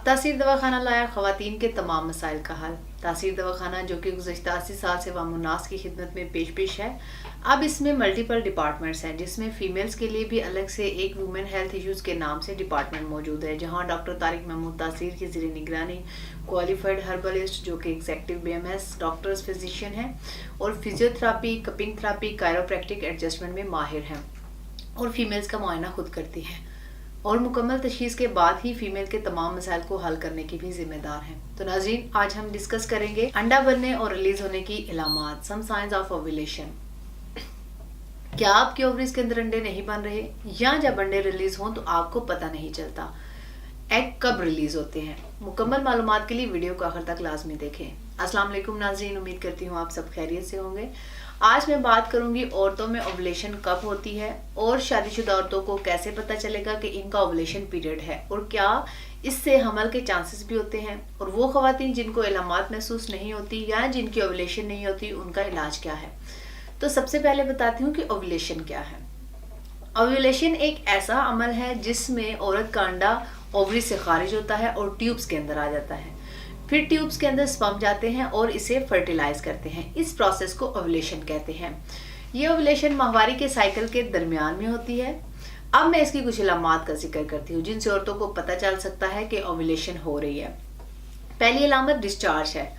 तासीर दवाखाना लाया ख़वातीन के तमाम मसाइल का हल। तासीर दवाखाना जो कि गुज़श्ता 80 साल से वामुन्नास की खिदमत में पेश है। अब इसमें मल्टीपल डिपार्टमेंट्स हैं, जिसमें फ़ीमेल्स के लिए भी अलग से एक वुमेन हेल्थ इश्यूज़ के नाम से डिपार्टमेंट मौजूद है, जहां डॉक्टर तारिक महमूद तासीर की ज़ेर निगरानी क्वालिफाइड हर्बलिस्ट जो कि एग्जेक्टिव BMS डॉक्टर्स फिजिशियन हैं और physiotherapy, cupping therapy, chiropractic adjustment में माहिर हैं और फीमेल्स का मुआयना खुद करती हैं और मुकम्मल तशखीस के बाद ही फीमेल के तमाम मसाइल को हल करने की भी जिम्मेदार हैं। तो नाज़रीन, आज हम डिस्कस करेंगे अंडा बनने और रिलीज होने की इलामात, सम साइंस ऑफ ओव्यूलेशन। क्या आपके ओवरीज के अंदर अंडे नहीं बन रहे, या जब अंडे रिलीज हों तो आपको पता नहीं चलता? एग कब रिलीज होते हैं? मुकम्मल मालूमात के लिए वीडियो को आखिर तक लाजमी देखें। अस्सलाम वालेकुम नाज़रीन, उम्मीद करती हूँ आप सब खैरियत से होंगे। आज मैं बात करूंगी औरतों में ओवुलेशन कब होती है और शादीशुदा औरतों को कैसे पता चलेगा कि इनका ओवुलेशन पीरियड है और क्या इससे हमल के चांसेस भी होते हैं, और वो ख़वातीन जिनको इलामात महसूस नहीं होती या जिनकी ओवुलेशन नहीं होती उनका इलाज क्या है। तो सबसे पहले बताती हूँ कि ओवुलेशन क्या है। ओवुलेशन एक ऐसा अमल है जिसमें औरत का अंडा ओवरी से खारिज होता है और ट्यूब्स के अंदर आ जाता है। फिर ट्यूब्स के अंदर स्पर्म जाते हैं और इसे फर्टिलाइज करते हैं। इस प्रोसेस को ओवुलेशन कहते हैं। ये ओवुलेशन माहवारी के साइकिल के दरमियान में होती है। अब मैं इसकी कुछ इलामात का जिक्र करती हूँ जिनसे औरतों को पता चल सकता है कि ओवुलेशन हो रही है। पहली इलामत डिस्चार्ज है।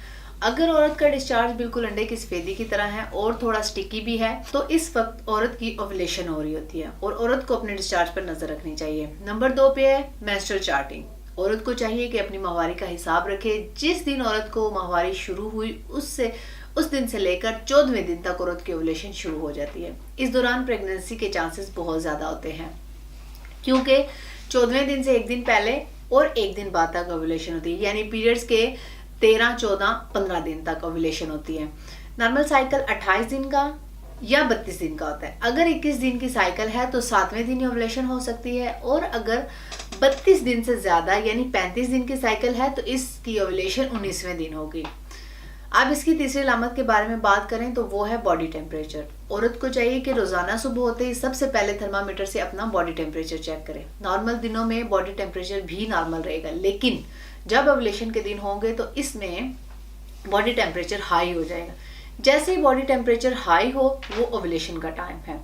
अगर औरत का डिस्चार्ज बिल्कुल अंडे की सफेदी की तरह है और थोड़ा स्टिकी भी है तो इस वक्त औरत की ओवुलेशन हो रही होती है और औरत को अपने डिस्चार्ज पर नजर रखनी चाहिए। नंबर 2 पे है मेंस्ट्रुअल चार्टिंग। औरत को चाहिए कि अपनी माहवारी का हिसाब रखे। जिस दिन औरत को माहवारी शुरू हुई उस दिन से लेकर 14वें दिन तक औरत की ओवुलेशन शुरू हो जाती है। इस दौरान प्रेगनेंसी के चांसेस बहुत ज़्यादा होते हैं क्योंकि 14वें दिन से एक दिन पहले और एक दिन बाद तक ओवुलेशन होती है, यानी पीरियड्स के 13, 14, 15 दिन तक ओवुलेशन होती है। नॉर्मल साइकिल 28 दिन का या 32 दिन का होता है। अगर 21 दिन की साइकिल है तो 7वें दिन ओवुलेशन हो सकती है, और अगर 32 दिन से ज्यादा यानी 35 दिन की साइकिल है तो इसकी ओवुलेशन 19वें दिन होगी। अब इसकी तीसरी अलामत के बारे में बात करें तो वो है बॉडी टेम्परेचर। औरत को चाहिए कि रोजाना सुबह होते ही सबसे पहले थर्मामीटर से अपना बॉडी टेम्परेचर चेक करें। नॉर्मल दिनों में बॉडी टेम्परेचर भी नॉर्मल रहेगा, लेकिन जब ओवुलेशन के दिन होंगे तो इसमें बॉडी टेम्परेचर हाई हो जाएगा। जैसे ही बॉडी टेम्परेचर हाई हो वो ओवुलेशन का टाइम है।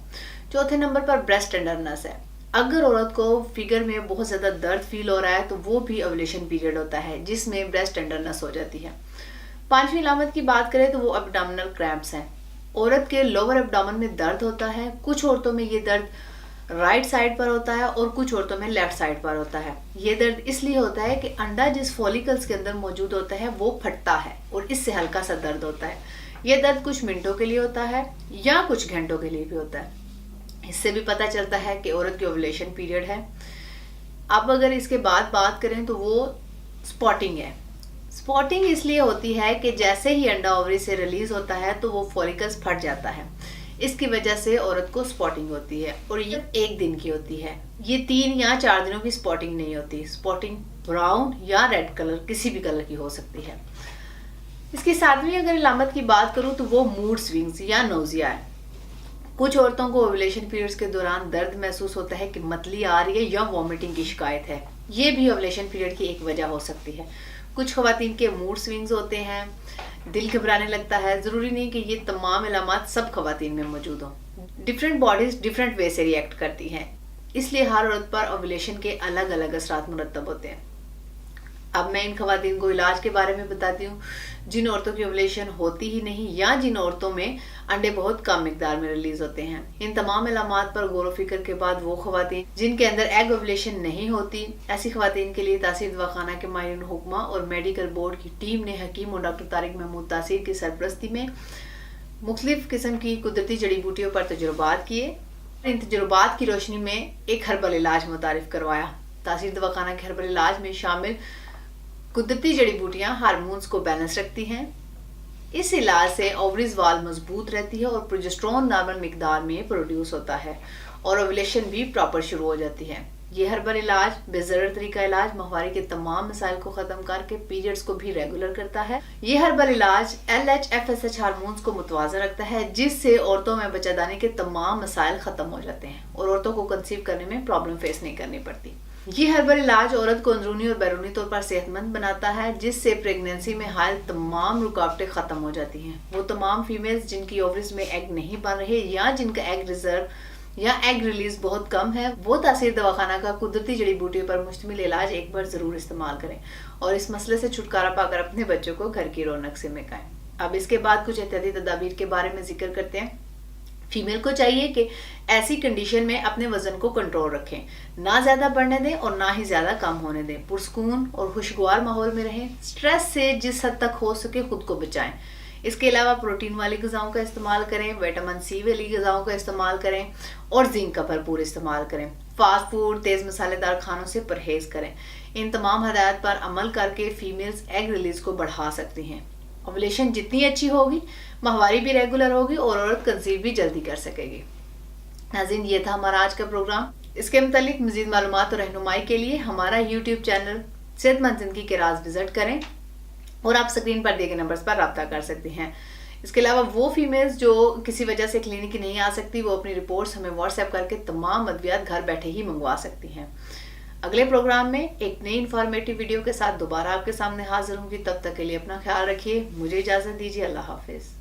चौथे नंबर पर ब्रेस्ट टेंडरनेस है। अगर औरत को फिगर में बहुत ज्यादा दर्द फील हो रहा है तो वो भी ओवुलेशन पीरियड होता है जिसमें ब्रेस्ट टेंडरनेस हो जाती है। 5वीं अलामत की बात करें तो वो एब्डोमिनल क्रैम्प्स हैं। औरत के लोअर एब्डोमेन में दर्द होता है। कुछ औरतों में ये दर्द राइट साइड पर होता है और कुछ औरतों में लेफ्ट साइड पर होता है। ये दर्द इसलिए होता है कि अंडा जिस फॉलिकल्स के अंदर मौजूद होता है वो फटता है और इससे हल्का सा दर्द होता है। ये दर्द कुछ मिनटों के लिए होता है या कुछ घंटों के लिए भी होता है। इससे भी पता चलता है कि औरत की ओवुलेशन पीरियड है। अब अगर इसके बाद बात करें तो वो स्पॉटिंग है। स्पॉटिंग इसलिए होती है कि जैसे ही अंडा ओवरी से रिलीज होता है तो वो फॉलिकल्स फट जाता है। इसकी वजह से औरत को स्पॉटिंग होती है और ये एक दिन की होती है। ये 3 या 4 दिनों की स्पॉटिंग नहीं होती। स्पॉटिंग ब्राउन या रेड कलर किसी भी कलर की हो सकती है। इसकी 7वीं अगर इलामत की बात करूं तो वो मूड स्विंग्स या नोजिया है। कुछ औरतों को ओवुलेशन पीरियड्स के दौरान दर्द महसूस होता है कि मतली आ रही है या वॉमिटिंग की शिकायत है। ये भी ओवुलेशन पीरियड की एक वजह हो सकती है। कुछ ख़वातीन के मूड स्विंग्स होते हैं, दिल घबराने लगता है। ज़रूरी नहीं कि ये तमाम इलामात सब ख़वातीन में मौजूद हों। डिफरेंट बॉडीज डिफरेंट वे से रिएक्ट करती हैं, इसलिए हर औरत पर ओवुलेशन के अलग अलग असरात मुरतब होते हैं। अब मैं इन ख़वातीन को इलाज के बारे में बताती हूँ जिन औरतों की ओवुलेशन होती ही नहीं या जिन औरतों में अंडे बहुत कम मिकदार में रिलीज होते हैं। इन तमाम इलामात पर गौर फिक्र के बाद वो ख़वातीन जिनके अंदर एग ओवुलेशन नहीं होती, ऐसी ख़वातीन के लिए तासीर दवाखाना के माहिरीन हुक्मा और मेडिकल बोर्ड की टीम ने हकीम और डॉक्टर तारिक महमूद तासीर की सरपरस्ती में मुख्तलिफ किस्म की कुदरती जड़ी बूटियों पर तजुर्बात किए। इन तजुर्बात की रोशनी में एक हर्बल इलाज मुतारिफ करवाया। तासीर दवाखाना के हर्बल इलाज में शामिल कुदरती जड़ी बूटियां हार्मोन्स को बैलेंस रखती हैं। इस इलाज से ओवरीज वाल मजबूत रहती है और प्रोजेस्टेरोन नॉर्मल मिकदार में प्रोड्यूस होता है और ओवुलेशन भी प्रॉपर शुरू हो जाती है। ये हर्बल इलाज बेज़रर तरीका इलाज माहवारी के तमाम मसाइल को खत्म करके पीरियड्स को भी रेगुलर करता है। ये हर्बल इलाज LH FSH हार्मोन्स को मुतवाज़न रखता है जिससे औरतों में बच्चादानी के तमाम मसाइल खत्म हो जाते हैं और औरतों को कंसीव करने में प्रॉब्लम फेस नहीं करनी पड़ती। یہ ہربل علاج عورت کو اندرونی اور بیرونی طور پر صحت مند بناتا ہے، جس سے پریگننسی میں حائل تمام رکاوٹیں ختم ہو جاتی ہیں۔ وہ تمام فیمیلز جن کی اووریز میں ایگ نہیں بن رہے یا جن کا ایگ ریزرو یا ایگ ریلیز بہت کم ہے، وہ تاثیر دواخانہ کا قدرتی جڑی بوٹیوں پر مشتمل علاج ایک بار ضرور استعمال کریں اور اس مسئلے سے چھٹکارا پا کر اپنے بچوں کو گھر کی رونق سے مکائیں۔ اب اس کے بعد کچھ احتیاطی تدابیر کے بارے میں ذکر کرتے ہیں۔ فیمیل کو چاہیے کہ ایسی کنڈیشن میں اپنے وزن کو کنٹرول رکھیں، نہ زیادہ بڑھنے دیں اور نہ ہی زیادہ کم ہونے دیں، پرسکون اور خوشگوار ماحول میں رہیں، سٹریس سے جس حد تک ہو سکے خود کو بچائیں۔ اس کے علاوہ پروٹین والی غذاؤں کا استعمال کریں، وٹامن سی والی غذاؤں کا استعمال کریں اور زنک کا بھرپور استعمال کریں۔ فاسٹ فوڈ، تیز مسالے دار کھانوں سے پرہیز کریں۔ ان تمام ہدایات پر عمل کر کے فیمیلز ایگ ریلیز کو بڑھا سکتی ہیں۔ اوولیشن جتنی اچھی ہوگی، ماہواری بھی ریگولر ہوگی اور عورت کنسیو بھی جلدی کر سکے گی۔ ناظرین، یہ تھا ہمارا آج کا پروگرام۔ اس کے متعلق مزید معلومات اور رہنمائی کے لیے ہمارا یوٹیوب چینل صحت مند زندگی کے راز وزٹ کریں اور آپ اسکرین پر دیے گئے نمبرز پر رابطہ کر سکتے ہیں۔ اس کے علاوہ وہ فیمیلز جو کسی وجہ سے کلینک نہیں آ سکتی، وہ اپنی رپورٹس ہمیں واٹس ایپ کر کے تمام ادویات گھر بیٹھے ہی منگوا سکتی ہیں۔ اگلے پروگرام میں ایک نئی انفارمیٹیو ویڈیو کے ساتھ دوبارہ آپ کے سامنے حاضر ہوں گی۔ تب تک کے لیے اپنا خیال رکھیے، مجھے اجازت دیجیے، اللہ حافظ۔